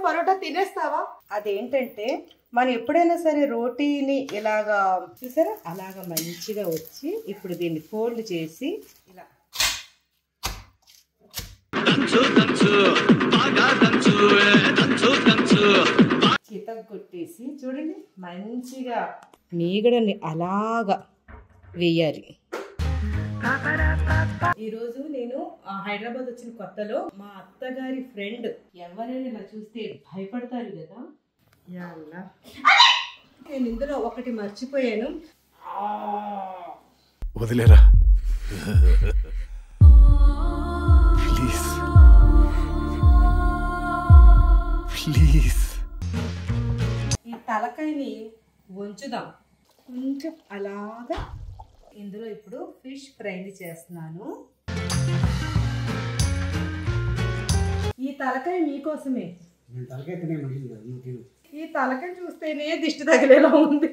పరోటా తినేస్తావా? అదేంటంటే మనం ఎప్పుడైనా సరే రోటీని ఇలాగా చూసారా అలాగా మంచిగా వచ్చి ఇప్పుడు దీన్ని ఫోల్డ్ చేసి ఇలా చితక కొట్టేసి చూడండి మంచిగా మీగడని అలాగా వేయాలి. ఈరోజు నేను హైదరాబాద్ వచ్చిన కొత్తలో మా అత్తగారి ఫ్రెండ్ ఎవరైనా ఇలా చూస్తే భయపడతారు కదా. నేను ఇందులో ఒకటి మర్చిపోయాను. వదిలేరా ప్లీజ్ ప్లీజ్. ఈ తలకాయని వంచుదాం కొంచెం అలాగా. ఇందులో ఇప్పుడు ఫిష్ ఫ్రై చేస్తున్నాను. ఈ తలకాయ మీకోసమే. ఈ తలకాయ చూస్తేనే దిష్టి తగిలేలా ఉంది.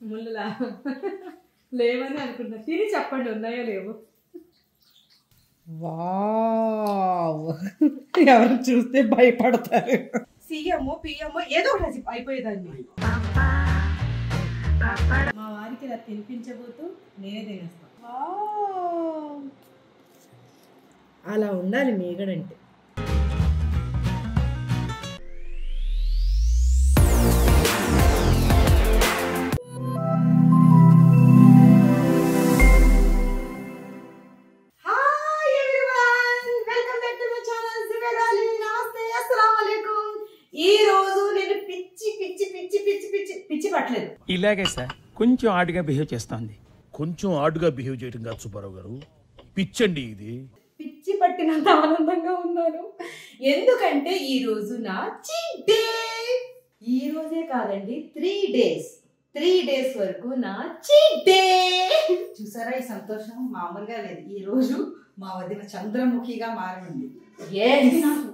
ముళ్ళులా లేవని అనుకుంటున్నా. తిని చెప్పండి ఉన్నాయో లేవు. వావ్, ఎవరు చూస్తే భయపడతారు. సీఎం పిఎం ఏదో ఒకటి అయిపోయేదాన్ని. మా వారికి ఇలా తినిపించబోతూ నేనే తినేస్తాను. అలా ఉండాలి మీగడంటే. ఇలాగే సార్ కొంచెం ఆడుగా బిహేవ్ చేస్తోంది. కొంచెం ఆడుగా బిహేవ్ చేయడం కాదు సుబ్బారావు గారు, పిచ్చండి ఇది. పిచ్చి పట్టినంత ఆనందంగా ఉన్నాను. ఎందుకంటే ఈ రోజు నా చీట్ డే. ఈ రోజే కాదండి 3 డేస్ వరకు నా చీట్ డే. చూసారా ఈ సంతోషం మామూలుగా లేదు. ఈ రోజు మా వదిన చంద్రముఖిగా మారింది. ఇది నాకు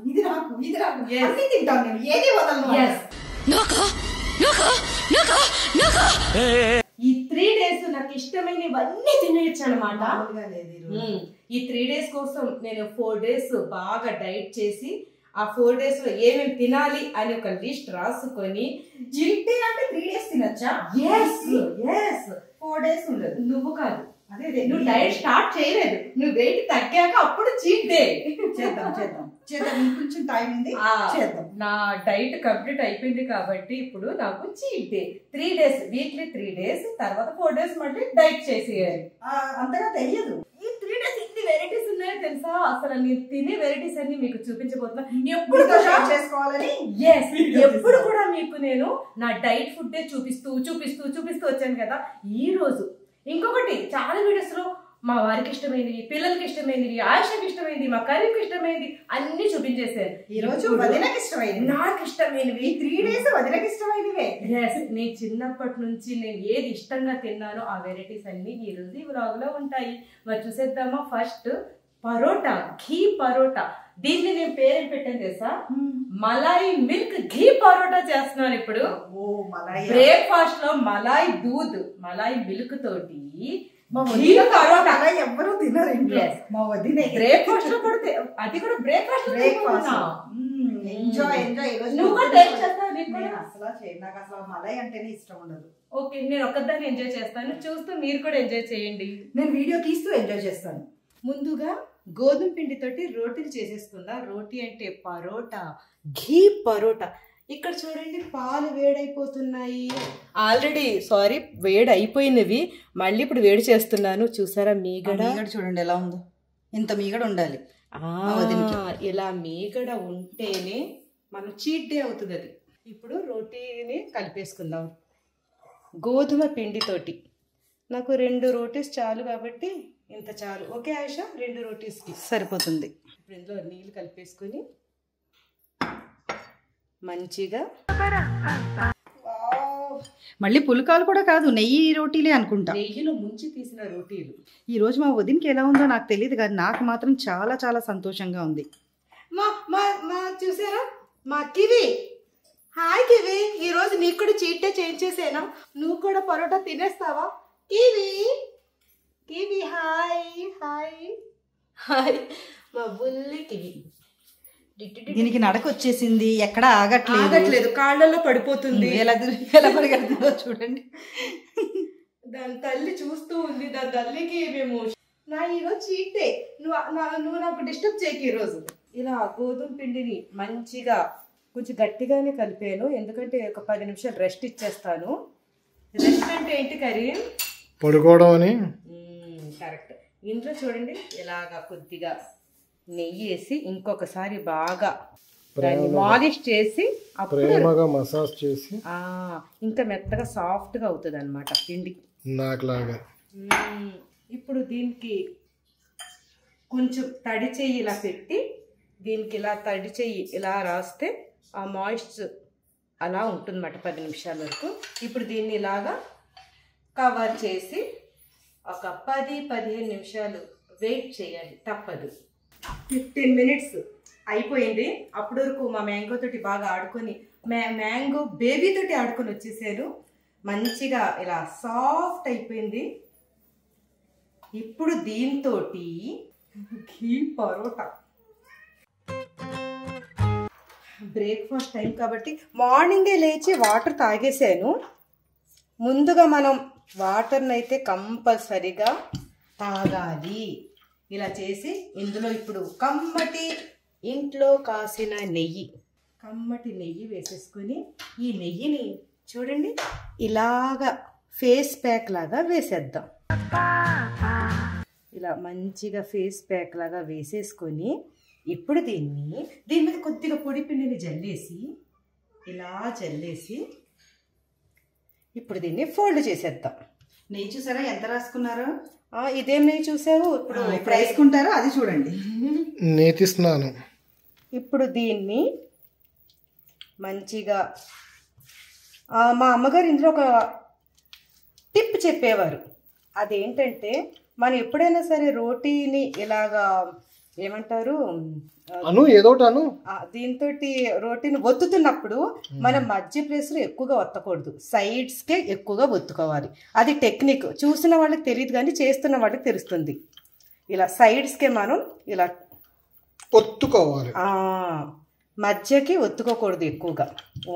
అన్ని తింటాను నేను, ఏది వదలను. ఈ 3 డేస్ నాకు ఇష్టమైనవన్నీ తినేయచ్చు అనమాట. ఈ 3 డేస్ కోసం నేను 4 డేస్ బాగా డైట్ చేసి ఆ 4 డేస్ లో ఏమేమి తినాలి అని ఒక లిస్ట్ రాసుకొని. జిల్టీ అంటే 3 డేస్ తినచ్చా? 4 డేస్ ఉండదు. నువ్వు కాదు, అదే నువ్వు డైట్ స్టార్ట్ చేయలేదు. నువ్వు వెయిట్ తగ్గాక అప్పుడు చీట్ డే. చేద్దాం ఇంకొంచెం టైం ఉంది, చేద్దాం. నా డైట్ కంప్లీట్ అయిపోయింది కాబట్టి ఇప్పుడు నాకు cheat day. 3 days weekly 3 days తర్వాత 4 డేస్ మళ్ళీ డైట్ చేసేయాలి. అంతగా తెలియదు. ఈ 3 డేస్ ఇన్ని వెరైటీస్ ఉన్నాయో తెలుసా? అసలు నేను తినే వెరైటీస్ అన్ని మీకు చూపించబోతున్నా. ఎప్పుడు చేసుకోవాలని ఎప్పుడు కూడా మీకు నేను నా డైట్ ఫుడ్ చూపిస్తూ వచ్చాను కదా. ఈ రోజు ఇంకొకటి చాలా వీడియోస్ లో మా వారికి ఇష్టమైనవి, పిల్లలకి ఇష్టమైనవి, ఆయుషకి ఇష్టమైనవి, మా కరీంకి ఇష్టమైనవి అన్ని చూపించేసాను. ఈ రోజు వదినకి ఇష్టమైనవి, నాకు ఇష్టమైనవి. 3 డేస్ వదినకి ఇష్టమైనవే. నేను చిన్నప్పటి నుంచి నేను ఏది ఇష్టంగా తిన్నానో ఆ వెరైటీస్ అన్ని ఈ రోజు ఈ వ్లాగ్ లో ఉంటాయి. మరి చూసేద్దామా? ఫస్ట్ పరోటా, ఘీ పరోటా. దీన్ని నేను పేరు పెట్టాను తెలుసా? మలాయి మిల్క్ ఘీ పరోటా చేస్తున్నాను ఇప్పుడు. బ్రేక్ఫాస్ట్ లో మలాయి దూద్, మలాయి మిల్క్ తోటి పరోటా. ఎవరు తినరు. మా వదిన బ్రేక్ఫాస్ట్ లో కూడా, అది కూడా బ్రేక్ఫాస్ట్. ఎంజాయ్. నువ్వు కూడా టేస్ట్ చేస్తావు? నాకు అసలు మలై అంటేనే ఇష్టం ఉండదు. ఓకే, నేను ఒక్కదాన్ని ఎంజాయ్ చేస్తాను, చూస్తూ మీరు కూడా ఎంజాయ్ చేయండి. నేను వీడియో తీస్తూ ఎంజాయ్ చేస్తాను. ముందుగా గోధుమ పిండితోటి రోటీలు చేసేసుకుందాం. రోటీ అంటే పరోటా, ఘీ పరోటా. ఇక్కడ చూడండి పాలు వేడైపోతున్నాయి. ఆల్రెడీ వేడి అయిపోయినవి, మళ్ళీ ఇప్పుడు వేడి చేస్తున్నాను. చూసారా మీగడ చూడండి ఎలా ఉందో. ఇంత మీగడ ఉండాలి. ఇలా మీగడ ఉంటేనే మనం చీట్ డే అవుతుంది అది. ఇప్పుడు రోటీని కలిపేసుకుందాం గోధుమ పిండితోటి. నాకు 2 రోటీస్ చాలు కాబట్టి ఇంత చాలు. ఓకే ఆయుష, 2 రోటీస్కి సరిపోతుంది. ఇప్పుడు ఇందులో నీళ్ళు కలిపేసుకొని మంచిగా. మళ్ళీ పుల్కాలు కూడా కాదు, నెయ్యి రోటీలే అనుకుంటా. నెయ్యిలో ముంచి తీసిన రోటీలు. ఈ రోజు మా వదినకి ఎలా ఉందో నాకు తెలియదు, కానీ నాకు మాత్రం చాలా చాలా సంతోషంగా ఉంది. చూసారా మా కివి. హాయ్ కివి, ఈ రోజు నీకు కూడా చీట్ డే చేంజ్ చేసేనా? నువ్వు కూడా పరోటా తినేస్తావా? Kiwi kiwi hi hi hi. మా బుల్లి కివి. దీనికి నడక వచ్చేసింది, ఎక్కడ ఆగట్లేదు. ఆగట్లేదు, కాళ్ళల్లో పడిపోతుంది. ఎలా పరిగెడుతుందో చూడండి. దాని తల్లి చూస్తూ ఉంది. దాని తల్లికి మేము నా ఈరోజు చీట్ డే, నువ్వు నాకు డిస్టర్బ్ చేయకు ఈరోజు. ఇలా గోధుమ పిండిని మంచిగా కొంచెం గట్టిగానే కలిపాను, ఎందుకంటే ఒక 10 నిమిషాలు రెస్ట్ ఇచ్చేస్తాను. రెస్ట్ అంటే ఏంటి కరీం? పడుకోవడం అని. కరెక్ట్. ఇంట్లో చూడండి ఇలాగా కొద్దిగా నెయ్యి వేసి ఇంకొకసారి బాగా దాన్ని మాలిష్ చేసి ప్రేమగా మసాజ్ చేసి ఇంకా మెత్తగా సాఫ్ట్గా అవుతుంది అనమాట పిండి నాకులాగా. ఇప్పుడు దీనికి కొంచెం తడి చెయ్యి ఇలా పెట్టి దీనికి ఇలా తడి చెయ్యి ఇలా రాస్తే ఆ మాయిశ్చర్ అలా ఉంటుందన్నమాట 10 నిమిషాల వరకు. ఇప్పుడు దీన్ని ఇలాగా కవర్ చేసి ఒక 10-15 నిమిషాలు వెయిట్ చేయాలి, తప్పదు. 15 మినిట్స్ అయిపోయింది. అప్పటి వరకు మా మ్యాంగో తోటి బాగా ఆడుకొని మ్యాంగో బేబీ తోటి ఆడుకొని వచ్చేసాను. మంచిగా ఇలా సాఫ్ట్ అయిపోయింది. ఇప్పుడు దీంతో ఘీ పరోటా, బ్రేక్ఫాస్ట్ టైం కాబట్టి మార్నింగే లేచి వాటర్ తాగేసాను. ముందుగా మనం వాటర్ని అయితే కంపల్సరిగా తాగాలి. ఇలా చేసి ఇందులో ఇప్పుడు కమ్మటి ఇంట్లో కాసిన నెయ్యి, కమ్మటి నెయ్యి వేసేసుకుని ఈ నెయ్యిని చూడండి ఇలాగా ఫేస్ ప్యాక్ లాగా వేసేద్దాం. ఇలా మంచిగా ఫేస్ ప్యాక్ లాగా వేసేసుకొని ఇప్పుడు దీని మీద కొద్దిగా పొడి పిండిని జల్లేసి ఇలా జల్లేసి ఇప్పుడు దీన్ని ఫోల్డ్ చేసేద్దాం. నెయ్యి చూసారా ఎంత రాసుకున్నారో? ఇదేం నెయ్యి చూసావు? ఇప్పుడు వేసుకుంటారో అది చూడండి. నేతి స్నానం. ఇప్పుడు దీన్ని మంచిగా మా అమ్మగారు ఇందులో ఒక టిప్ చెప్పేవారు. అదేంటంటే మనం ఎప్పుడైనా సరే రోటీని ఇలాగా ఏమంటారు దీంతో రోటీని ఒత్తుతున్నప్పుడు మనం మధ్య ప్లేస్లో ఎక్కువగా ఒత్తకూడదు, సైడ్స్కే ఎక్కువగా ఒత్తుకోవాలి. అది టెక్నిక్. చూసిన వాళ్ళకి తెలియదు కానీ చేస్తున్న వాళ్ళకి తెలుస్తుంది. ఇలా సైడ్స్కే మనం ఇలా ఒత్తుకోవాలి, మధ్యకి ఒత్తుకోకూడదు ఎక్కువగా,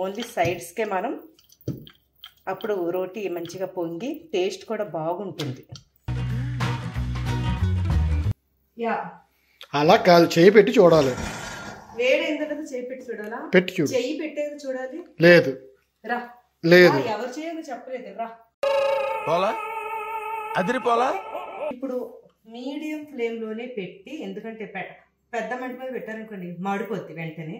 ఓన్లీ సైడ్స్కే మనం. అప్పుడు రోటీ మంచిగా పొంగి టేస్ట్ కూడా బాగుంటుంది. యా అలా కాదు, చేయి పెట్టి చూడాలి. వేడైన తర్వాత చేయి పెట్టి చూడాలా? పెట్టి చూడు. చెయ్యి పెట్టేది చూడాలి. లేదు రా, లేదు, ఎవరు చేయాలో చెప్పలేదు. రా అదిరిపోలా. ఇప్పుడు మీడియం ఫ్లేమ్ లోనే పెట్టి, ఎందుకంటే పెద్ద మంట మీద పెట్టారనుకోండి మాడిపోద్ది వెంటనే.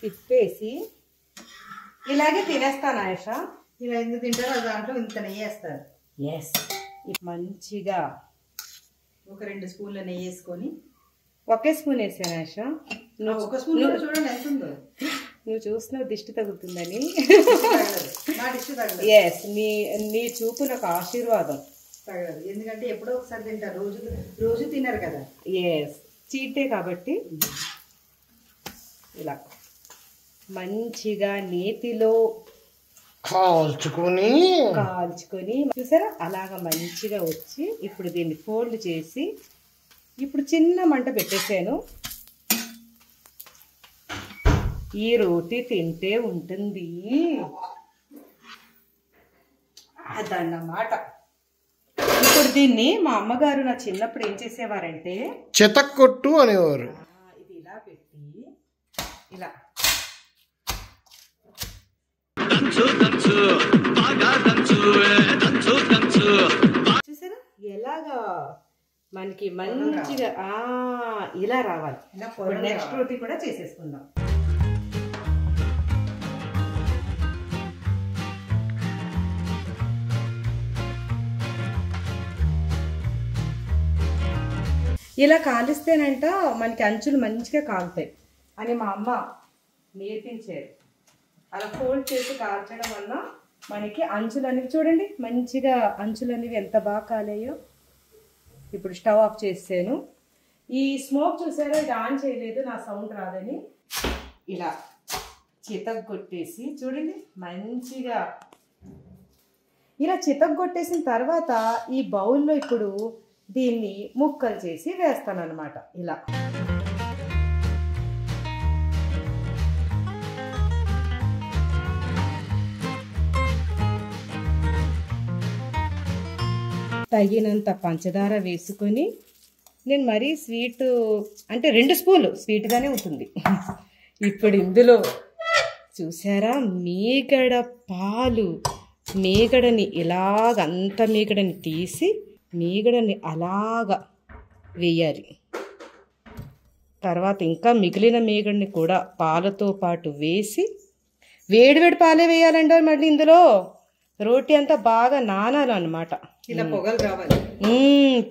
తిప్పేసి ఇలాగే తినేస్తాను ఆయేషా. ఇలా ఎందుకు తింటారో దాంట్లో ఇంత నెయ్యి వేస్తారు. ఎస్, మంచిగా ఒక 2 స్పూన్ల నెయ్యి వేసుకొని, ఒకే స్పూన్ వేసాను ఆయేషా. ఒక స్పూన్ చూడండి ఎంత ఉందో. నువ్వు చూసిన దిష్టి తగ్గుతుందని. నా దిష్టి తగలదు. ఎస్, నీ చూపు నాకు ఆశీర్వాదం. తగలదు, ఎందుకంటే ఎప్పుడో ఒకసారి తింటారు, రోజు తినరు కదా. ఎస్, చీట్ డే కాబట్టి ఇలా మంచిగా నేతిలో కాల్చుకొని చూసారా అలాగా మంచిగా వచ్చి, ఇప్పుడు దీన్ని ఫోల్డ్ చేసి ఇప్పుడు చిన్న మంట పెట్టేసాను. ఈ రోటీ తింటే ఉంటుంది అదన్నమాట. ఇప్పుడు దీన్ని మా అమ్మగారు నా చిన్నప్పుడు ఏం చేసేవారంటే చితక్కొట్టు అనేవారు. ఇది ఇలా పెట్టి ఇలా చూసారా ఎలాగా మనకి మంచిగా ఇలా రావాలి. నెక్స్ట్ రోటీ కూడా చేసేసుకుందాం. ఇలా కాలిస్తేనంట మనకి అంచులు మంచిగా కాలుతాయి అని మా అమ్మ నేర్పించారు. అలా ఫోల్డ్ చేసి కాల్చడం వల్ల మనకి అంచులు అనేవి చూడండి మంచిగా అంచులు అనేవి ఎంత బాగా కాలేయో. ఇప్పుడు స్టవ్ ఆఫ్ చేసాను. ఈ స్మోక్ చూసారా, ఇది ఆన్ చేయలేదు, నా సౌండ్ రాదని. ఇలా చితగ్గొట్టేసి చూడండి మంచిగా. ఇలా చితగ్గొట్టేసిన తర్వాత ఈ బౌల్లో ఇప్పుడు దీన్ని ముక్కలు చేసి వేస్తాను అనమాట. ఇలా తగినంత పంచదార వేసుకొని, నేను మరీ స్వీట్ అంటే 2 స్పూన్లు స్వీట్గానే ఉంటుంది. ఇప్పుడు ఇందులో చూసారా మీగడ పాలు, మీగడని ఇలాగంత మీగడని తీసి మీగడని అలాగా వేయాలి. తర్వాత ఇంకా మిగిలిన మీగడని కూడా పాలతో పాటు వేసి, వేడివేడి పాలే వేయాలండి మళ్ళీ ఇందులో. రోటీ అంతా బాగా నానాలన్నమాట. ఇలా పొగలు రావాలి.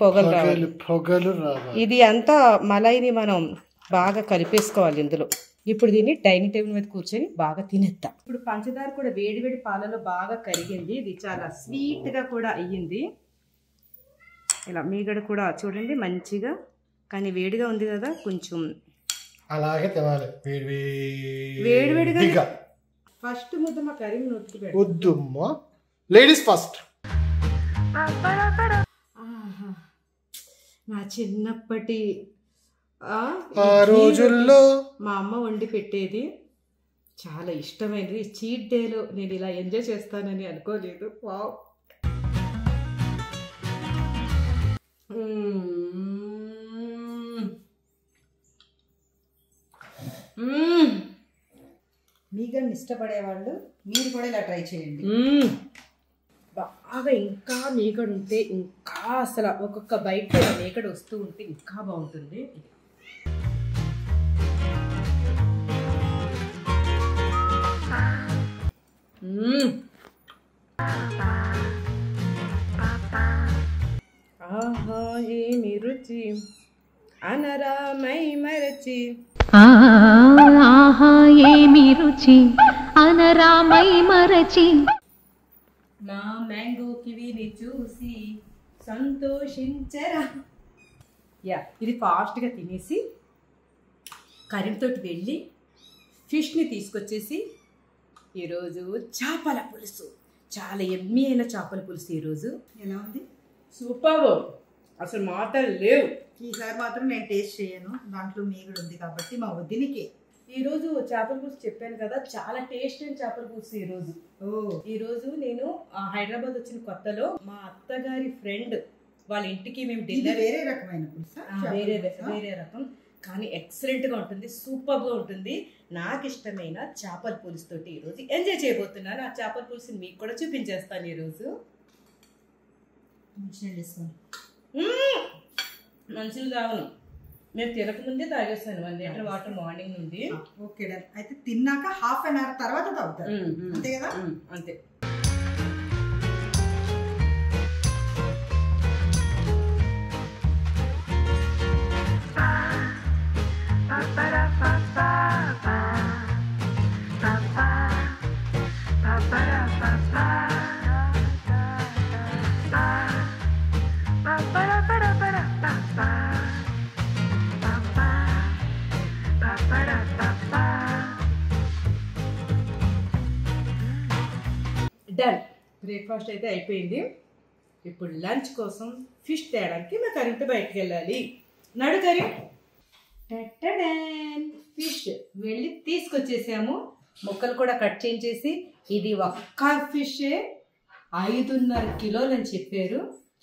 పొగలు రావాలి. ఇది అంతా మలైని మనం బాగా కలిపేసుకోవాలి ఇందులో. ఇప్పుడు దీన్ని డైనింగ్ టేబుల్ మీద కూర్చొని బాగా తినేద్దాం. ఇప్పుడు పంచదార కూడా వేడివేడి పాలలో బాగా కరిగింది. ఇది చాలా స్వీట్గా కూడా అయ్యింది. ఇలా మీగడ కూడా చూడండి మంచిగా, కానీ వేడిగా ఉంది కదా, కొంచెం అలాగే తినాలి వేడివేడిగా. ఫస్ట్ ముద్ద మా కరీం నోటికి వద్దుమ్మా, లేడీస్ ఫస్ట్. నా చిన్నప్పటి ఆ రోజుల్లో మా అమ్మ వండి పెట్టేది, చాలా ఇష్టమైనది. చీట్ డేలో నేను ఇలా ఎంజాయ్ చేస్తానని అనుకోలేదు. వావ్. మీగడ్ని ఇష్టపడేవాళ్ళు మీరు కూడా ఇలా ట్రై చేయండి. బాగా ఇంకా మీగడ ఉంటే ఇంకా అసలు ఒక్కొక్క బయట మీగడ వస్తూ ఉంటే ఇంకా బాగుంటుంది. ఆహా ఏమి రుచి అనరామై మరచి, ఆహా ఏమి రుచి అనరామై మరచి, మా మ్యాంగో కివిని చూసి సంతోషించరా. ఇది ఫాస్ట్గా తినేసి కరీంతో వెళ్ళి ఫిష్ని తీసుకొచ్చేసి, ఈరోజు చేపల పులుసు, చాలా ఎమ్మీ అయిన చేపల పులుసు ఈరోజు. ఎలా ఉంది? సూపర్, అసలు మాటలు లేవు. ఈసారి మాత్రం నేను టేస్ట్ చేయను, దాంట్లో మీగడ ఉంది కాబట్టి మా వదినికి. ఈరోజు చేపల పులుసు చెప్పాను కదా, చాలా టేస్ట్ అయిన చేపల పులుసు ఈరోజు. ఈరోజు నేను హైదరాబాద్ వచ్చిన కొత్తలో మా అత్తగారి ఫ్రెండ్ వాళ్ళ ఇంటికి మేము డిన్నర్. వేరే రకమైన పులుసు, వేరే రకం, కానీ ఎక్సలెంట్గా ఉంటుంది, సూపర్గా ఉంటుంది. నాకు ఇష్టమైన చేపల పులుసు తోటి ఈరోజు ఎంజాయ్ చేయబోతున్నాను. ఆ చేపల పులుసుని మీకు కూడా చూపించేస్తాను ఈరోజు. మంచిగా తాగను, మేము తినకముందే తాగేస్తాను 1 లీటర్ వాటర్ మార్నింగ్ నుండి. ఓకే, అయితే తిన్నాక హాఫ్ అన్ అవర్ తర్వాత తాగుతారు అంతే కదా? అంతే. డన్, బ్రేక్ఫాస్ట్ అయితే అయిపోయింది. ఇప్పుడు లంచ్ కోసం ఫిష్ తేయడానికి మా కరీంతో బయటకు వెళ్ళాలి. నడు కరీం. ఫిష్ వెళ్ళి తీసుకొచ్చేసాము, ముక్కలు కూడా కట్ చేయించేసి. ఇది ఒక్క ఫిషే 5.5 కిలోలు అని చెప్పారు.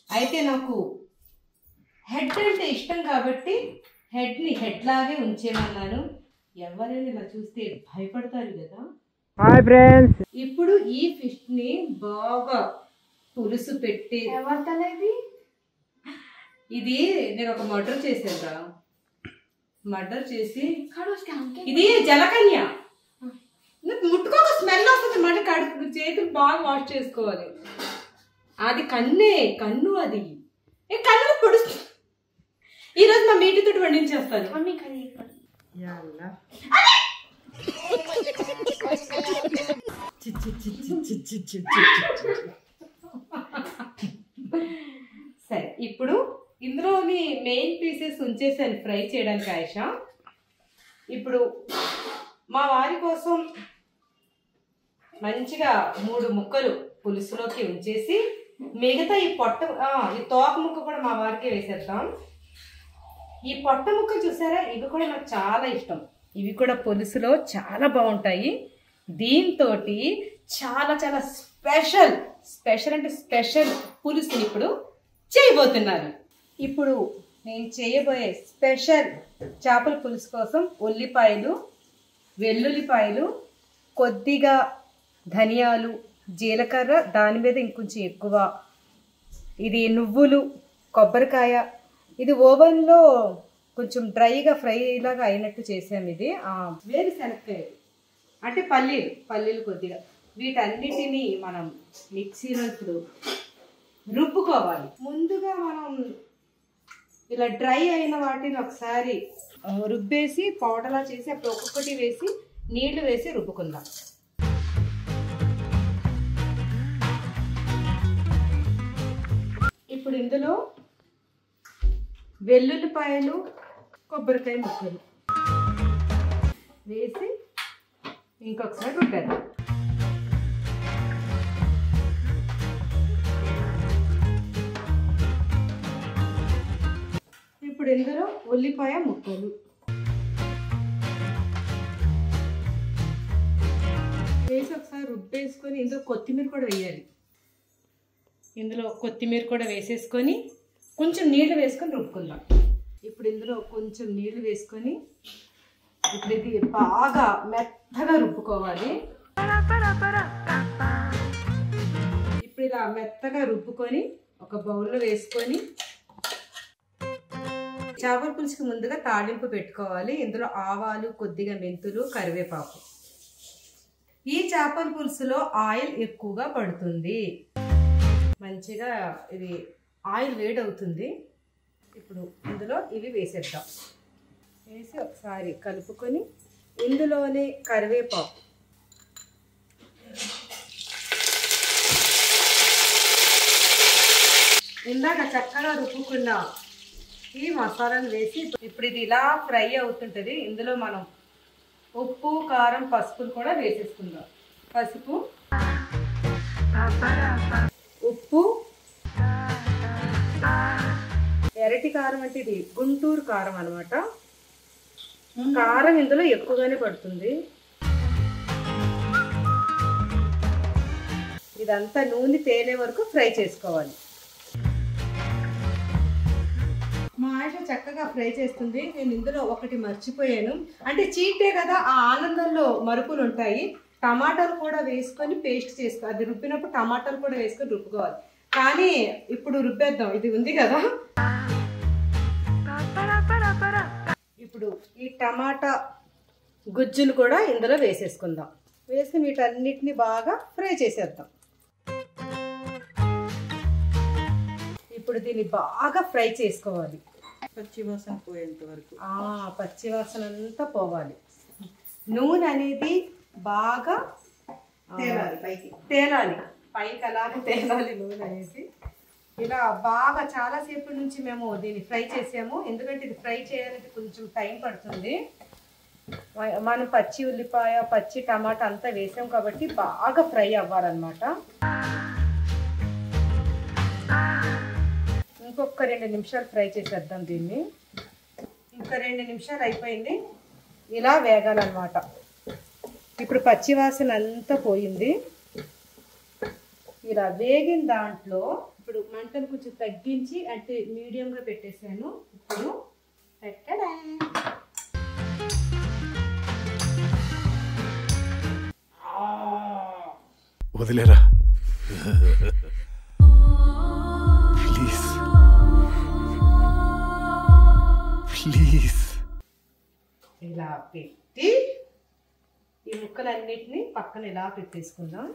అయితే నాకు హెడ్ అంటే ఇష్టం కాబట్టి హెడ్ని హెడ్ లాగే ఉంచేమన్నాను. ఎవరైనా ఇలా చూస్తే భయపడతారు కదా. Hi friends. ఇప్పుడు ఈ ఫిష్ ని బాగా పులుసు పెట్టి, ఇది నేను ఒక మర్డర్ చేశాను. మర్డర్ చేసి, ఇది జలకన్య, ముట్టుకోక స్మెల్ వస్తుంది. మళ్ళీ కడుపు చేతులు బాగా వాష్ చేసుకోవాలి. అది కన్ను అది కన్ను పొడుస్తు. ఈరోజు మా మీటితో వండించేస్తాను. సరే, ఇప్పుడు ఇందులో కొన్ని మెయిన్ పీసెస్ ఉంచేసాను ఫ్రై చేయడానికి ఆయిషా. ఇప్పుడు మా వారి కోసం మంచిగా 3 ముక్కలు పులుసులోకి ఉంచేసి మిగతా ఈ తోక ముక్క కూడా మా వారికి వేసేద్దాం. ఈ పొట్ట ముక్కలు చూసారా, ఇవి కూడా నాకు చాలా ఇష్టం. ఇవి కూడా పులుసులో చాలా బాగుంటాయి. దీంతో చాలా చాలా స్పెషల్ అంటే స్పెషల్ పులుసుని ఇప్పుడు చేయబోతున్నారు. ఇప్పుడు నేను చేయబోయే స్పెషల్ చేపల పులుసు కోసం ఉల్లిపాయలు, వెల్లుల్లిపాయలు, కొద్దిగా ధనియాలు, జీలకర్ర, దాని మీద ఇంకొంచెం ఎక్కువ, ఇది నువ్వులు, కొబ్బరికాయ. ఇది ఓవెన్లో కొంచెం డ్రైగా ఫ్రై లాగా అయినట్టు చేసాము. ఇది వేరుశనగకాయ అంటే పల్లీలు కొద్దిగా. వీటన్నిటినీ మనం మిక్సీలో ఇప్పుడు రుబ్బుకోవాలి. ముందుగా మనం ఇలా డ్రై అయిన వాటిని ఒకసారి రుబ్బేసి పౌడర్లా చేసి అప్పుడు ఒక్కొక్కటి వేసి నీళ్లు వేసి రుబ్బుకుందాం. ఇప్పుడు ఇందులో వెల్లుల్లిపాయలు, కొబ్బరికాయ ముక్కలు వేసి ఇంకొకసారి రుబ్బేద్దాం. ఇప్పుడు ఇందులో ఉల్లిపాయ ముక్కలు వేసి ఒకసారి రుబ్బేసుకొని ఇందులో కొత్తిమీర కూడా వేయాలి. ఇందులో కొత్తిమీర కూడా వేసేసుకొని కొంచెం నీళ్లు వేసుకొని రుబ్బుకుందాం. ఇప్పుడు ఇందులో కొంచెం నీళ్లు వేసుకొని ఇప్పుడు ఇది బాగా మెత్తగా రుబ్బుకోవాలి. ఇప్పుడు ఇలా మెత్తగా రుబ్బుకొని ఒక బౌల్లో వేసుకొని చేపల పులుసుకి ముందుగా తాలింపు పెట్టుకోవాలి. ఇందులో ఆవాలు, కొద్దిగా మెంతులు, కరివేపాకు. ఈ చేపల పులుసులో ఆయిల్ ఎక్కువగా పడుతుంది. మంచిగా ఇది ఆయిల్ వేడవుతుంది. ఇప్పుడు ఇందులో ఇవి వేసేద్దాం. వేసి ఒకసారి కలుపుకొని ఇందులోనే కరివేపాకు, ఇందాక చక్కగా రుబ్బుకున్న ఈ మసాలాను వేసి ఇప్పుడు ఇది ఇలా ఫ్రై అవుతుంటుంది. ఇందులో మనం ఉప్పు, కారం, పసుపును కూడా వేసేసుకుందాం. పసుపు, ఉప్పు, ఎరటి కారం అంటే ఇది గుంటూరు కారం అన్నమాట. కారం ఇందులో ఎక్కువగానే పడుతుంది. ఇదంతా నూనె తేలే వరకు ఫ్రై చేసుకోవాలి. మా ఆయిష చక్కగా ఫ్రై చేస్తుంది. నేను ఇందులో ఒకటి మర్చిపోయాను, అంటే చీటే కదా, ఆ ఆనందంలో మరుపులు ఉంటాయి. టమాటాలు కూడా వేసుకొని పేస్ట్ చేసుకోవాలి. అది రుబ్బినప్పుడు టమాటాలు కూడా వేసుకొని రుబ్బుకోవాలి. కానీ ఇప్పుడు రుబ్బేద్దాం, ఇది ఉంది కదా. ఇప్పుడు ఈ టమాటా గుజ్జును కూడా ఇందులో వేసేసుకుందాం. వేసి వీటన్నిటిని బాగా ఫ్రై చేసేద్దాం. ఇప్పుడు దీన్ని బాగా ఫ్రై చేసుకోవాలి. పచ్చివాసన పోయేంత వరకు. పచ్చివాసన అంతా పోవాలి. నూనె అనేది బాగా తేలాలి, పైకి అలాగే తేలాలి నూనె అనేది. ఇలా బాగా చాలాసేపు నుంచి మేము దీన్ని ఫ్రై చేసాము. ఎందుకంటే ఇది ఫ్రై చేయాలంటే కొంచెం టైం పడుతుంది. మనం పచ్చి ఉల్లిపాయ, పచ్చి టమాటా అంతా వేసాం కాబట్టి బాగా ఫ్రై అవ్వాలన్నమాట. ఇంకొక 2 నిమిషాలు ఫ్రై చేసేద్దాం దీన్ని. ఇంకా 2 నిమిషాలు అయిపోయింది. ఇలా వేగాలన్నమాట. ఇప్పుడు పచ్చివాసన అంతా పోయింది. ఇలా వేగిన దాంట్లో ఇప్పుడు మంటను కొంచెం తగ్గించి అంటే మీడియంగా పెట్టేసాను. ఇప్పుడు పెట్టడా వదిలేరా ప్లీజ్ ప్లీజ్. ఇలా పెట్టి ఈ ముక్కలన్నిటిని పక్కన ఇలా పెట్టేసుకుందాం.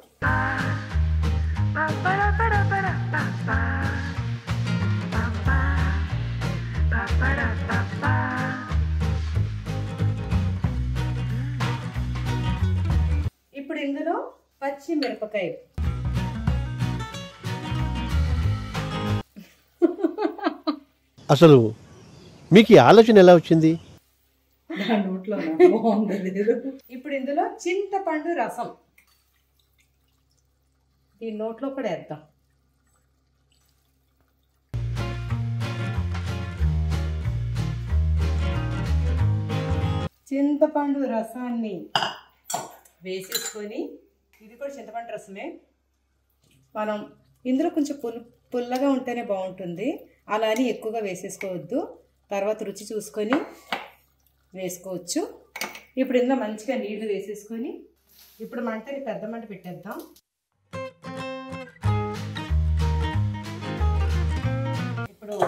ఇప్పుడు ఇందులో పచ్చి మిరపకాయ, అసలు మీకు ఈ ఆలోచన ఎలా వచ్చింది? నా నోట్లో బాగుంది లేదు. ఇప్పుడు ఇందులో చింతపండు రసం ఈ నోట్లో కూడా వేద్దాం. చింతపండు రసాన్ని వేసేసుకొని, ఇది కూడా చింతపండు రసమే, మనం ఇందులో కొంచెం పుల్లగా ఉంటేనే బాగుంటుంది. అలా అని ఎక్కువగా వేసేసుకోవద్దు, తర్వాత రుచి చూసుకొని వేసుకోవచ్చు. ఇప్పుడు ఇందులో మంచిగా నీళ్లు వేసేసుకొని ఇప్పుడు మంటని పెద్ద మంట పెట్టేద్దాం. ఇప్పుడు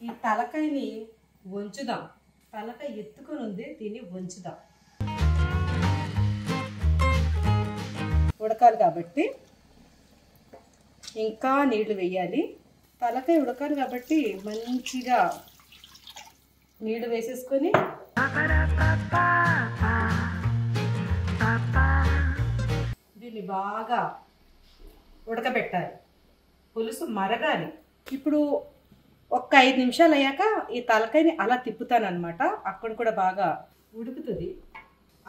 ఈ తలకాయని వంచుదాం. తలకాయ ఎత్తుకొని ఉంది, దీన్ని వంచుదాం. ఉడకాలి కాబట్టి ఇంకా నీళ్లు వేయాలి. తలకాయ ఉడకాలి కాబట్టి మంచిగా నీళ్లు వేసేసుకొని దీన్ని బాగా ఉడకబెట్టాలి. పులుసు మరగాలి. ఇప్పుడు ఒక్క 5 నిమిషాలు అయ్యాక ఈ తలకాయని అలా తిప్పుతానమాట. అక్కడ కూడా బాగా ఉడుకుతుంది.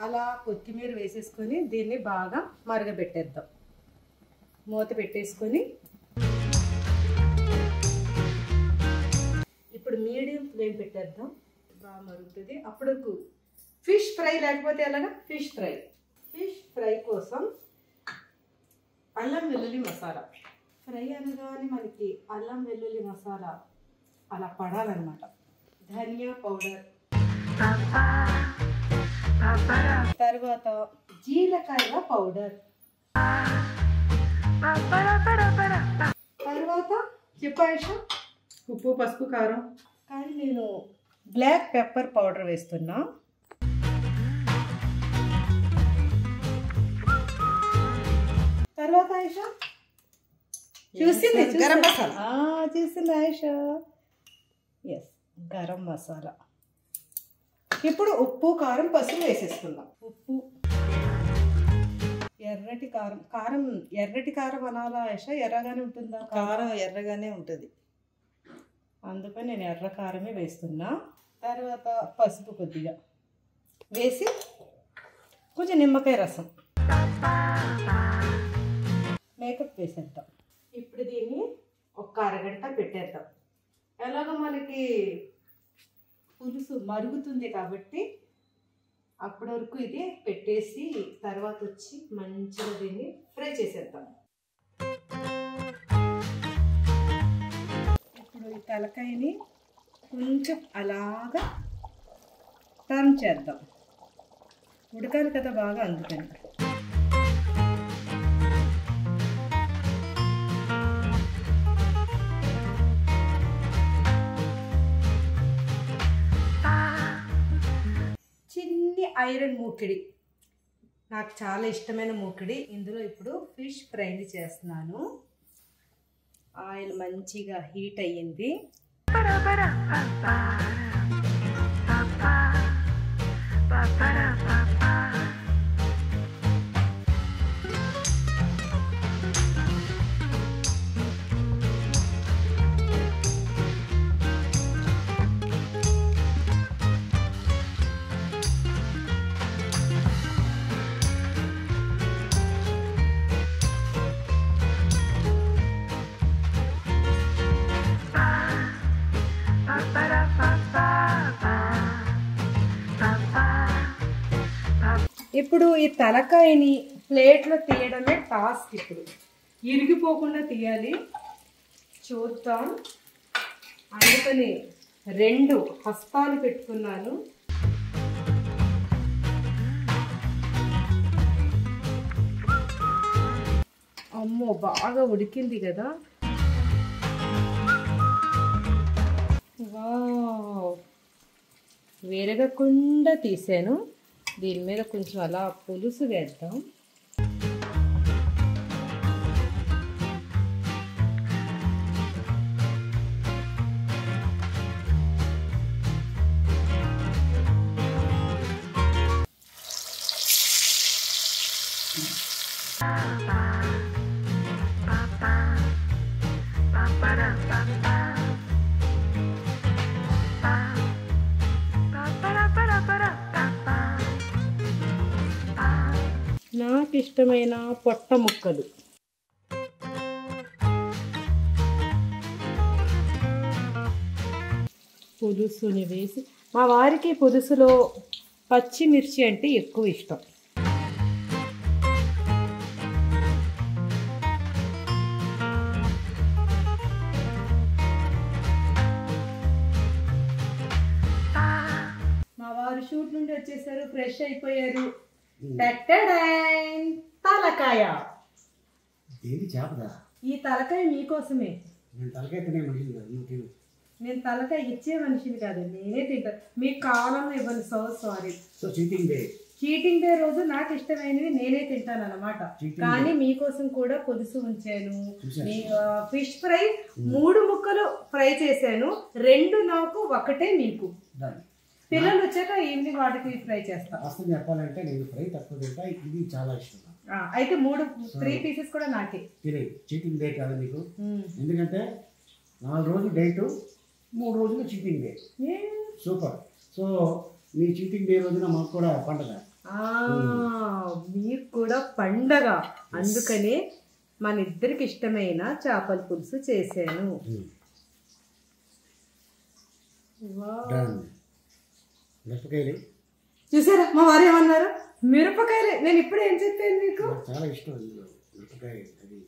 అలా కొత్తిమీర వేసేసుకొని దీన్ని బాగా మరగబెట్టేద్దాం. మూత పెట్టేసుకొని ఇప్పుడు మీడియం ఫ్లేమ్ పెట్టేద్దాం. బాగా మరుగుతుంది. అప్పుడు ఫిష్ ఫ్రై లేకపోతే ఎలాగా ఫిష్ ఫ్రై కోసం అల్లం వెల్లుల్లి మసాలా. ఫ్రై అనగానే మనకి అల్లం వెల్లుల్లి మసాలా అలా పడాలన్నమాట. ధనియా పౌడర్, తర్వాత జీలకర్ర పౌడర్, తర్వాత చెప్పాయిషా ఉప్పు, పసుపు, కారం. కానీ నేను బ్లాక్ పెప్పర్ పౌడర్ వేస్తున్నా. తర్వాత ఆయిషా చూసింది గరం మసాలా. చూసింది ఆయిషా. ఎస్, గరం మసాలా. ఇప్పుడు ఉప్పు, కారం, పసుపు వేసేసుకుందాం. ఉప్పు, ఎర్రటి కారం. కారం ఎర్రటి కారం అనాలా ఆయిషా? ఎర్రగానే ఉంటుందా? కారం ఎర్రగానే ఉంటుంది, అందుకని నేను ఎర్ర కారమే వేస్తున్నా. తర్వాత పసుపు కొద్దిగా వేసి కొంచెం నిమ్మకాయ రసం, మేకప్ వేసేద్దాం. ఇప్పుడు దీన్ని ఒక అరగంట పెట్టేద్దాం. ఎలాగో మనకి పులుసు మరుగుతుంది కాబట్టి అప్పటి వరకు ఇది పెట్టేసి తర్వాత వచ్చి మంచిగా దీన్ని ఫ్రై చేసేద్దాం. ఇప్పుడు ఈ తలకాయని కొంచెం అలాగా టర్న్ చేద్దాం. ఉడకాలి కదా బాగా, అందుకని. చిన్ని ఐరన్ మూకిడి, నాకు చాలా ఇష్టమైన మూకిడి. ఇందులో ఇప్పుడు ఫిష్ ఫ్రైని చేస్తున్నాను. ఆయిల్ మంచిగా హీట్ అయ్యింది. ఇప్పుడు ఈ తలకాయని ప్లేట్లో తీయడమే టాస్క్. ఇప్పుడు ఇరిగిపోకుండా తీయాలి. చూద్దాం. అందుకని 2 హస్తాలు పెట్టుకున్నాను. అమ్మో, బాగా ఉడికింది కదా. వావ్, వేరగకుండా తీసాను. దీని మీద కొంచెం అలా పులుసు వేద్దాం. నాకు ఇష్టమైన పొట్ట ముక్కలు. పులుసుని వేసి, మా వారికి పులుసులో పచ్చిమిర్చి అంటే ఎక్కువ ఇష్టం. మా వారు షూట్ నుండి వచ్చేసారు, ఫ్రెష్ అయిపోయారు. తలకాయ. ఈ తలకాయ మీకోసమే. నేను తలకాయ ఇచ్చే మనిషిని కాదు, నేనే తింటాను. మీకు కావాలన్నా ఇవ్వను. సారీ. చీటింగ్ డే రోజు నాకు ఇష్టమైనవి నేనే తింటాను అన్నమాట. కానీ మీకోసం కూడా పులుసు ఉంచాను. ఫిష్ ఫ్రై 3 ముక్కలు ఫ్రై చేశాను, 2 నాకు, 1 మీకు. పిల్లలు వచ్చాక ఈవినింగ్ వాటికి ఫ్రై చేస్తాను. చెప్పాలంటే నేను ఫ్రై తక్కువ తింటా, ఇది చాలా ఇష్టం. అయితే 3 పీసెస్ కూడా నాకే. చీటింగ్ డే కాదు మీకు, ఎందుకంటే 4 రోజులు డేట్, 3 రోజులు చీటింగ్ డే. సూపర్. సో మీ చీటింగ్ డే రోజున మాకు కూడా పండగ. మీకు కూడా పండగ. అందుకనే మన ఇద్దరికి ఇష్టమైన చేపల పులుసు చేశాను. మిరపకాయలు చూసారా మా వారు ఏమన్నారు? మిరపకాయలే. నేను ఇప్పుడు ఏం చెప్పాను మీకు? చాలా ఇష్టం మిరపకాయ, అది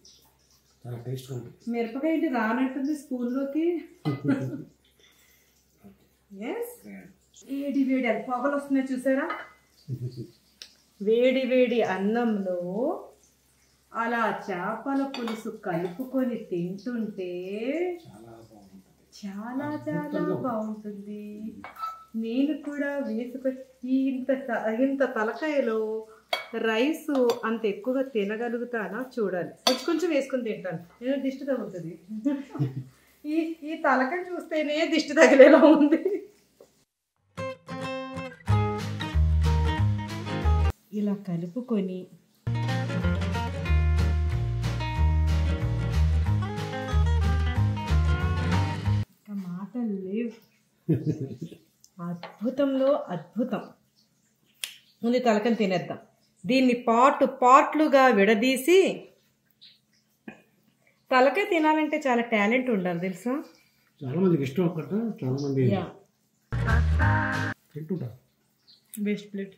చాలా టేస్ట్గా ఉంటుంది. మిరపకాయ ఏంటి రానట్టుంది స్కూల్లోకి. వేడి వేడి పొగలు వస్తున్నాయి చూసారా? వేడి వేడి అన్నంలో అలా చేపల పులుసు కలుపుకొని తింటుంటే చాలా చాలా బాగుంటుంది. నేను కూడా వేసుకొని ఇంత తలకాయలో రైస్ అంత ఎక్కువగా తినగలుగుతానా చూడాలి. కొంచెం కొంచెం వేసుకొని తింటాను, నేను దిష్టి తగులుతుంది. ఈ తలకాయ చూస్తేనే దిష్టి తగిలేలా ఉంది. ఇలా కలుపుకొని మాటలు లేవు. అద్భుతంలో అద్భుతం. ముందు తలకని తినేద్దాం. దీన్ని పార్ట్లుగా విడదీసి, తలకాయ తినాలంటే చాలా టాలెంట్ ఉండాలి తెలుసా? చాలా మందికి ఇష్టం. చాలా మంది తింటుంటారు. Best plate.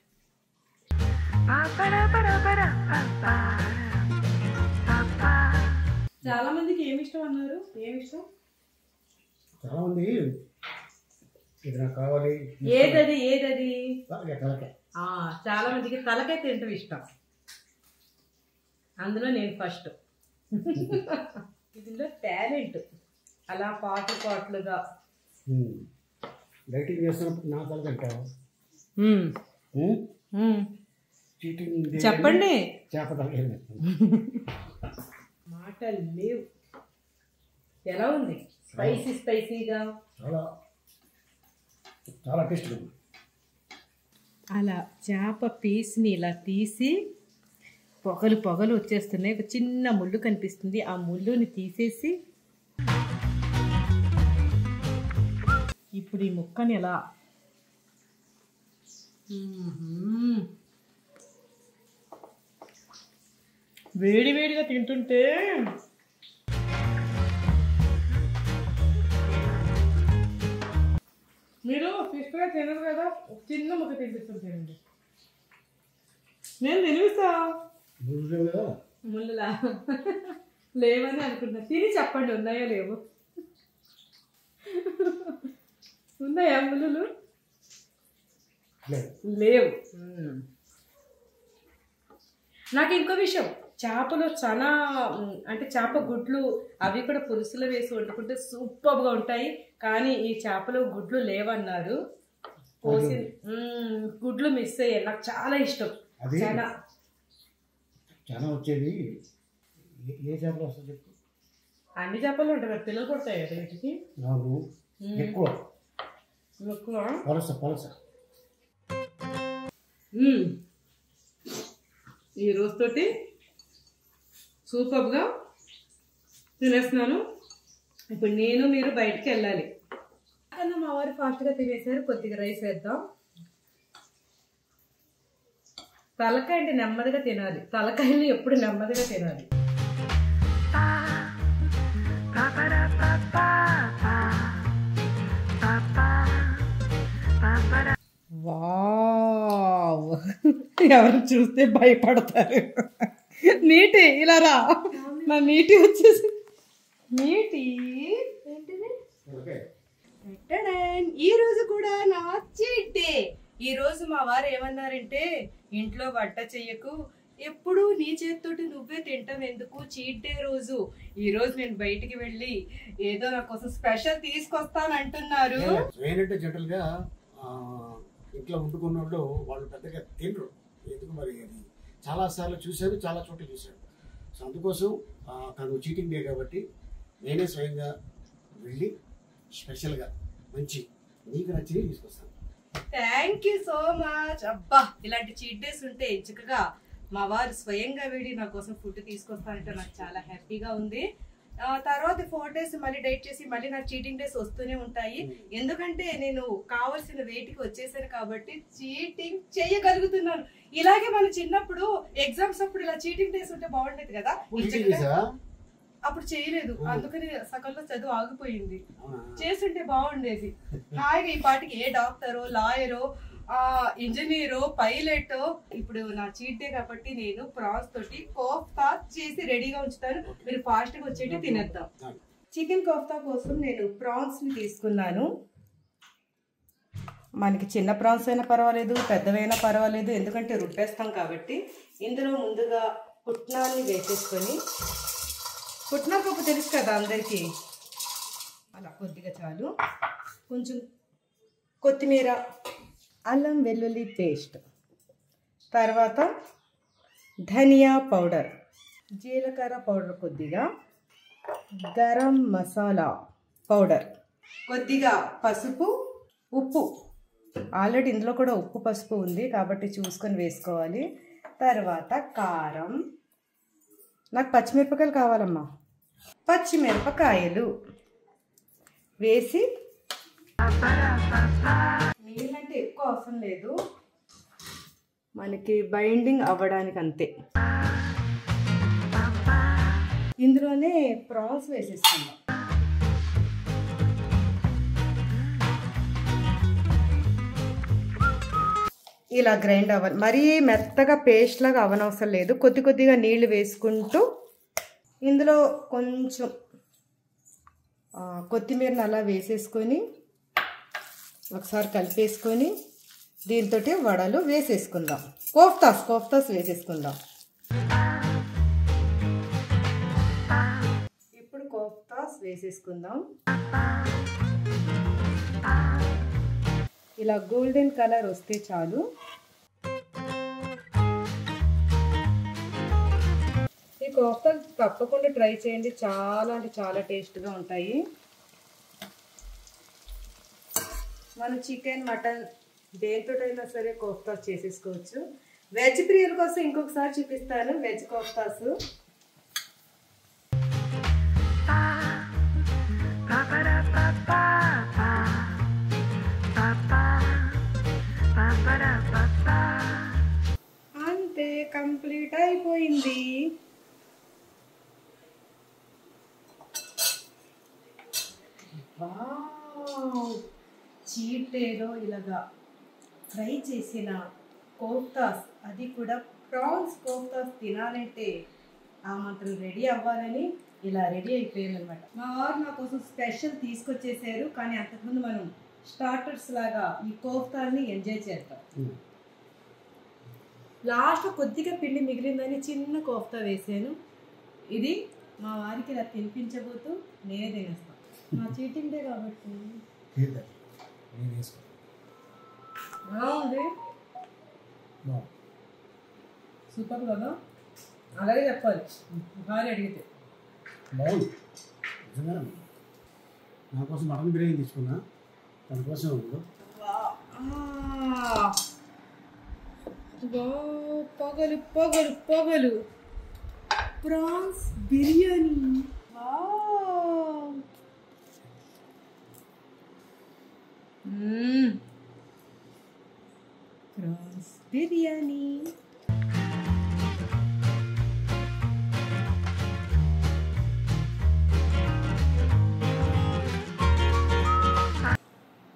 చాలా మందికి ఏమి ఇష్టం అన్నారు? ఏమి ఇష్టం? చాలా మంది ఇది నాకు కావాలి. ఏదది? తలకాయ. చాలా మందికి తలకాయ తింటం ఇష్టం. అందులో నేను ఫస్ట్. ఇందులో టాలెంట్. అలా పాటలుగా డైటింగ్ చేస్తున్నప్పుడు నా తలకాయ చెప్పండి. చేప తలకాయ మాటలు లేవు. ఎలా ఉంది? స్పైసీగా చాలా చాలా టేస్ట్గా ఉంది. అలా చేప పీస్ని ఇలా తీసి, పొగలు వచ్చేస్తున్నాయి. ఒక చిన్న ముళ్ళు కనిపిస్తుంది, ఆ ముళ్ళుని తీసేసి ఇప్పుడు ఈ ముక్కని ఎలా వేడిగా తింటుంటే మీరు ఫిష్ ఫ్రై తినరు కదా, చిన్న ముక్క తినిపిస్తుంటానండి. నేను తినిపిస్తా. ముళ్ళులా లేవని అనుకుంటున్నా. తిని చెప్పండి, ఉన్నాయో లేవు. ఉన్నాయా ముళ్ళు? లేవు. నాకు ఇంకో విషయం, చేపలు చాలా అంటే చేప గుడ్లు అవి కూడా పులుసులో వేసి వండుకుంటే సూపర్గా ఉంటాయి. కానీ ఈ చేపలు గుడ్లు లేవన్నారు. పోసి గుడ్లు మిస్ అయ్యాయి. నాకు చాలా ఇష్టం. చాలా వచ్చేది. ఏ చేపలు వస్తాయి చెప్పు? అన్ని చేపలు ఉంటాయి కదా, పిల్లలు కొడతాయి కదా వీటికి. ఎక్కువ పొలస. ఈ రోజుతోటి సూపర్గా తినేస్తున్నాను. ఇప్పుడు మీరు బయటికి వెళ్ళాలి. కన్నా మా వారు ఫాస్ట్గా తినేసారు. కొద్దిగా రైస్ వేద్దాం. తలకాయ అంటే నెమ్మదిగా తినాలి. తలకాయలు ఎప్పుడు నెమ్మదిగా తినాలి. వావ్, ఎవరు చూస్తే భయపడతారు. నీటి ఇలా రా, నా నీటి వచ్చేసి నీటి ఏంటిది. ఈ రోజు కూడా నా చీట్ డే. ఈ రోజు మా వారు ఏమన్నారంటే, ఇంట్లో వంట చెయ్యకు, ఎప్పుడు నీ చేతితోటి నువ్వే తింటాం ఎందుకు, చీట్ డే రోజు. ఈ రోజు నేను బయటికి వెళ్ళి ఏదో నా కోసం స్పెషల్ తీసుకొస్తాను అంటున్నారు. ఏంటంటే జనరల్ గా ఇంట్లో వండుకున్న వాళ్ళు పెద్దగా తినరు. ఎందుకు మరి అది చాలా సార్లు చూశాను, చాలా చోట్ల చూశాను. సో అందుకోసం తను చీటింగ్ డే కాబట్టి నేనే స్వయంగా వెళ్ళి స్పెషల్గా మంచి నీకు నచ్చినవి తీసుకొస్తాను. Thank you so much. అబ్బా, ఇలాంటి చీట్ డేస్ ఉంటే చక్కగా మా వారు స్వయంగా వెళ్ళి నా కోసం ఫుడ్ తీసుకొస్తానంటే నాకు చాలా హ్యాపీగా ఉంది. తర్వాత 4 days మళ్ళీ డైట్ చేసి మళ్ళీ నాకు చీటింగ్ డేస్ వస్తూనే ఉంటాయి. ఎందుకంటే నేను కావాల్సిన వెయిట్కి వచ్చేసాను కాబట్టి చీటింగ్ చేయగలుగుతున్నాను. ఇలాగే మన చిన్నప్పుడు ఎగ్జామ్స్ అప్పుడు ఇలా చీటింగ్ డేస్ ఉంటే బాగుండేది కదా. అప్పుడు చేయలేదు, అందుకని సగంలో చదువు ఆగిపోయింది. చేస్తుంటే బాగుండేది. హాయిగా ఈ పాటికి ఏ డాక్టరో, లాయరో, ఇంజనీరో, పైలటో. ఇప్పుడు నా చీట్ డే కాబట్టి నేను ప్రాన్స్ తోటి కోఫ్తా చేసి రెడీగా ఉంచుతాను. మీరు ఫాస్ట్ గా వచ్చేటి తినేద్దాం. చికెన్ కోఫ్తా కోసం నేను ప్రాన్స్ ని తీసుకున్నాను. మనకి చిన్న ప్రాన్స్ అయినా పర్వాలేదు, పెద్దవైనా పర్వాలేదు, ఎందుకంటే రుబ్బేస్తాం కాబట్టి. ఇందులో ముందుగా పుట్నాన్ని వేసేసుకొని, పుట్నాల పప్పు తెలుసు కదా అందరికీ, అలా కొద్దిగా చాలు. కొంచెం కొత్తిమీర, అల్లం వెల్లుల్లి పేస్ట్, తర్వాత ధనియా పౌడర్, జీలకర్ర పౌడర్ కొద్దిగా, గరం మసాలా పౌడర్, కొద్దిగా పసుపు, ఉప్పు. ఆల్రెడీ ఇందులో కూడా ఉప్పు పసుపు ఉంది కాబట్టి చూసుకొని వేసుకోవాలి. తర్వాత కారం, నాకు పచ్చిమిరపకాయలు కావాలమ్మా, పచ్చిమిరపకాయలు వేసి, నీళ్ళంటే ఎక్కువ అవసరం లేదు, మనకి బైండింగ్ అవ్వడానికి అంతే. ఇందులోనే ప్రాన్స్ వేసేస్తున్నాం. ఇలా గ్రైండ్ అవ్వాలి, మరీ మెత్తగా పేస్ట్ లాగా అవనవసరం లేదు. కొద్ది కొద్దిగా నీళ్లు వేసుకుంటూ ఇందులో కొంచెం కొత్తిమీరని అలా వేసేసుకొని ఒకసారి కలిపేసుకొని దీంతో వడలు వేసేసుకుందాం. కోఫ్తాస్ వేసేసుకుందాం. ఇప్పుడు కోఫ్తాస్ వేసేసుకుందాం. ఇలా గోల్డెన్ కలర్ వస్తే చాలు. ఈ కోఫ్తాలు తప్పకుండా ట్రై చేయండి, చాలా అంటే చాలా టేస్ట్గా ఉంటాయి. మనం చికెన్, మటన్ దేంతోటైనా సరే కోఫ్తాస్ చేసేసుకోవచ్చు. వెజ్ ప్రియుల కోసం ఇంకొకసారి చూపిస్తాను వెజ్ కోఫ్తాస్. అంతే, కంప్లీట్ అయిపోయింది. చీట్ డేలో ఇలాగా ఫ్రై చేసిన కోఫ్తాస్, అది కూడా ప్రాన్స్ కోఫ్తాస్ తినాలంటే ఆ మాత్రం రెడీ అవ్వాలని ఇలా రెడీ అయిపోయాను అనమాట. మా వారు నా కోసం స్పెషల్ తీసుకొచ్చేసారు. కానీ అంతకుముందు మనం స్టార్టర్స్ లాగా ఈ కోఫ్తాల్ని ఎంజాయ్ చేద్దాం. లాస్ట్ కొద్దిగా పిండి మిగిలిందని చిన్న కోఫ్తా వేసాను. ఇది మా వారికి ఇలా తినిపించబోతూ నేనే తినేస్తాను. నా చీటింగ్ డే కాబట్టి బాగుంది, సూపర్ కదా. అలాగే చెప్పాలి భార్య అడిగితే. బాగుంది నిజంగా. నా కోసం మటన్ బిర్యానీ తీసుకున్నా, తన కోసం పొగలు పొగలు పొగలు prawns biryani. Prawns biryani.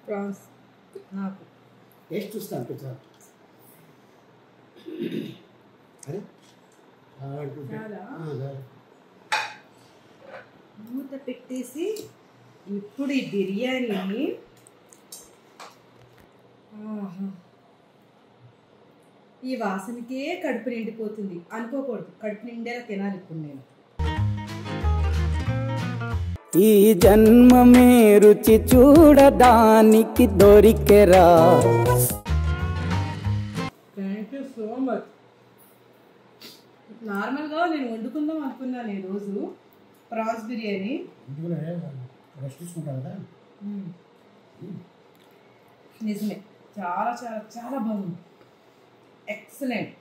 Prawns నాకు టేస్ట్ చూస్తాను కొంచెం. అరే అంటుంటే చాలా? చాలా. మూత పెట్టేసి ఇప్పుడు ఈ బిర్యానీని ఈ వాసనకే కడుపు నిండిపోతుంది అనుకోకూడదు. కడుపు నిండేలా తినాలి ఇప్పుడు నేను. ఈ జన్మమే రుచి చూడడానికి దొరికెరా. Thank you so much. నార్మల్గా నేను వండుకుందాం అనుకున్నాను ఈరోజు ప్రాన్స్ బిర్యానీ. ఎందుకంటే రెస్ట్ తీసుకుంటాను కదా. నిజమే, చాలా చాలా చాలా బాగుంది. ఎక్సలెంట్.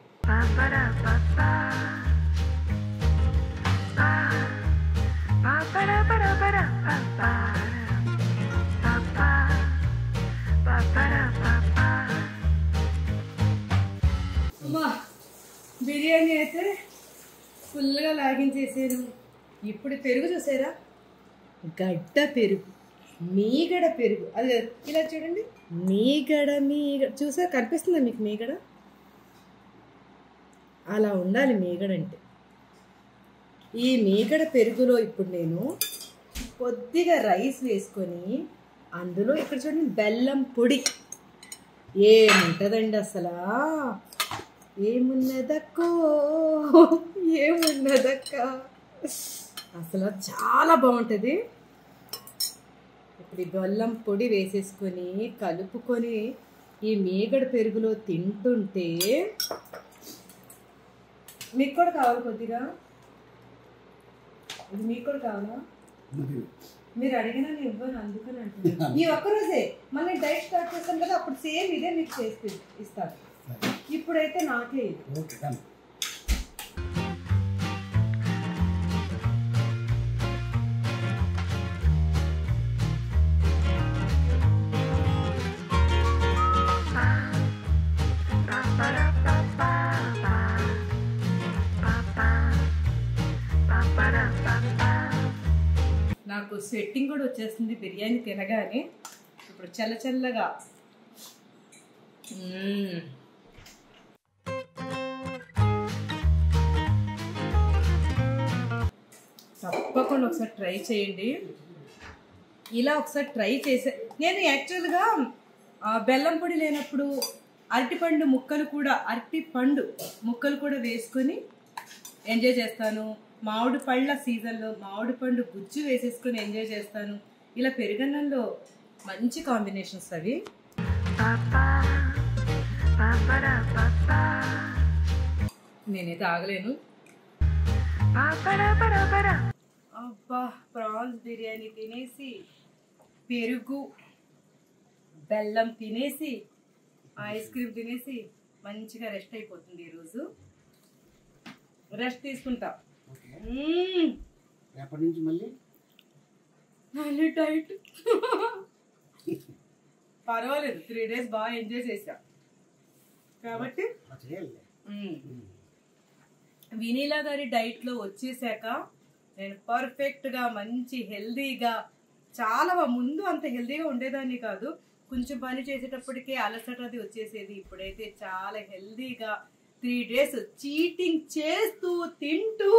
బిర్యానీ అయితే ఫుల్గా లాగించేసాను. ఇప్పుడు పెరుగు చూసారా, గడ్డ పెరుగు, మీగడ పెరుగు. అది ఇలా చూడండి, మీగడ చూసారా, కనిపిస్తుందా మీకు మీగడ? అలా ఉండాలి మీగడ అంటే. ఈ మీగడ పెరుగులో ఇప్పుడు నేను కొద్దిగా రైస్ వేసుకొని అందులో ఇక్కడ చూడండి బెల్లం పొడి. ఏముంటుందండి అసలు, ఏమున్నదక్కో ఏమున్నదక్క, అసలు చాలా బాగుంటుంది. ఇప్పుడు ఈ బెల్లం పొడి వేసేసుకొని కలుపుకొని ఈ మీగడ పెరుగులో తింటుంటే మీకు కూడా కావాలి కొద్దిగా. ఇది మీకు కూడా కావాలా? మీరు అడిగినా నేను ఇవ్వను, అందుకని అంటున్నాను. ఈ ఒక్కరోజే మళ్ళీ డైట్ స్టార్ట్ చేస్తాను కదా, అప్పుడు సేమ్ ఇదే మీకు చేసి ఇస్తాను. ఇప్పుడైతే నాకే ఇది. నాకు స్వెట్టింగ్ కూడా వచ్చేస్తుంది బిర్యానీ తినగానే. ఇప్పుడు చల్ల చల్లగా తప్పకుండా ఒకసారి ట్రై చేయండి. ఇలా ఒకసారి ట్రై చేసే నేను యాక్చువల్గా బెల్లం పొడి లేనప్పుడు అరటిపండు ముక్కలు కూడా వేసుకొని ఎంజాయ్ చేస్తాను. మామిడి పళ్ళ సీజన్లో మామిడి పండు గుజ్జు వేసేసుకొని ఎంజాయ్ చేస్తాను. ఇలా పెరుగన్నంలో మంచి కాంబినేషన్స్ అవి. నేనైతే ఆగలేను. అబ్బా, ప్రాన్స్ బిర్యానీ తినేసి పెరుగు బెల్లం తినేసి ఐస్ క్రీమ్ తినేసి మంచిగా రెస్ట్ అయిపోతుంది. ఈరోజు రెస్ట్ తీసుకుంటా. రేపటి నుంచి మళ్ళీ డైట్. పర్వాలేదు, 3 days బాగా ఎంజాయ్ చేశా కాబట్టి. వినీలా గారి డైట్లో వచ్చేసాక నేను పర్ఫెక్ట్గా మంచి హెల్దీగా, చాలా ముందు అంత హెల్దీగా ఉండేదాన్ని కాదు. కొంచెం పని చేసేటప్పటికే అలసట అది వచ్చేసేది. ఇప్పుడైతే చాలా హెల్దీగా 3 days చీటింగ్ చేస్తూ తింటూ,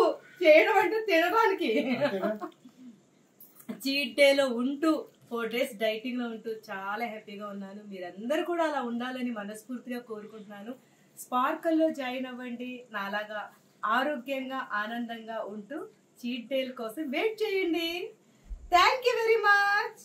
చేయడం అంటే తినడానికి, చీట్ డేలో ఉంటూ 4 days డైటింగ్లో ఉంటూ చాలా హ్యాపీగా ఉన్నాను. మీరందరూ కూడా అలా ఉండాలని మనస్ఫూర్తిగా కోరుకుంటున్నాను. స్పార్కల్లో జాయిన్ అవ్వండి. నాలాగా ఆరోగ్యంగా ఆనందంగా ఉంటూ చీట్ డేల కోసం వెయిట్ చేయండి. Thank you very much.